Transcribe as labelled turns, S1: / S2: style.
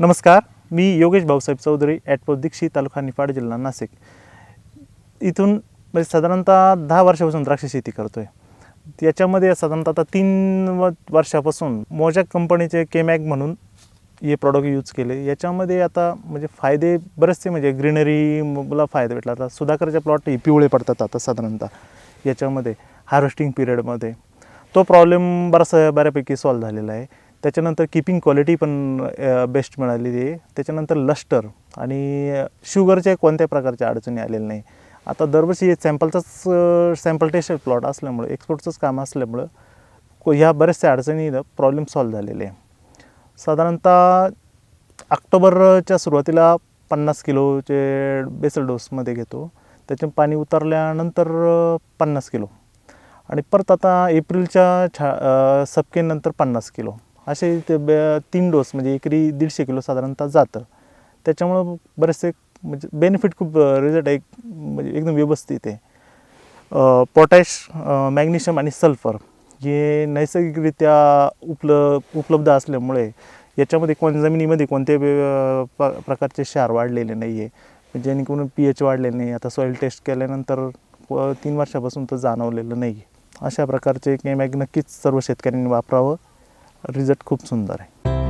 S1: नमस्कार, मी योगेश भाऊसाहेब चौधरी ॲटपोस्ट दीक्षित तालुका निफाड जिल्हा नाशिक. इथून म्हणजे साधारणतः 10 वर्षापासून द्राक्ष शेती करतो आहे. याच्यामध्ये साधारणतः आता 3 वर्षापासून मोजॅक कंपनीचे केमॅग म्हणून हे प्रॉडक्ट यूज केले. याच्यामध्ये आता म्हणजे फायदे बरेचसे म्हणजे ग्रीनरीला फायदा भेटला. आता सुधाकरचे प्लॉट हे पिवळे पडतात आता साधारणतः याच्यामध्ये हार्वेस्टिंग पिरियडमध्ये तो प्रॉब्लेम बऱ्यापैकी सॉल्व झालेला आहे. त्याच्यानंतर कीपिंग क्वालिटी पण बेस्ट मिळालेली आहे. त्याच्यानंतर लस्टर आणि शुगरच्या कोणत्या प्रकारच्या अडचणी आलेल्या नाही. आता दरवर्षी सॅम्पल टेस्टेड प्लॉट असल्यामुळे एक्सपोर्टचंच काम असल्यामुळं ह्या बऱ्याचशा अडचणी प्रॉब्लेम सॉल्व झालेले आहे. साधारणतः ऑक्टोबरच्या सुरुवातीला 50 किलोचे बेसल डोसमध्ये घेतो. त्याचे पाणी उतरल्यानंतर 50 किलो आणि परत आता एप्रिलच्या सबकेनंतर 50 किलो असे ते 3 डोस म्हणजे एकरी 150 किलो साधारणतः जातं. त्याच्यामुळं बरेचसे म्हणजे बेनिफिट खूप रिझल्ट आहे म्हणजे एकदम व्यवस्थित आहे. पोटॅश, मॅग्नेशियम आणि सल्फर हे नैसर्गिकरित्या उपलब्ध असल्यामुळे याच्यामध्ये जमिनीमध्ये कोणत्याही प्रकारचे क्षार वाढलेले नाही आहे, जेणेकरून pH वाढलेले नाही. आता सॉईल टेस्ट केल्यानंतर 3 वर्षापासून तर जाणवलेलं नाही. अशा प्रकारचे केमॅग नक्कीच सर्व शेतकऱ्यांनी वापरावं. रिझल्ट खूप सुंदर आहे.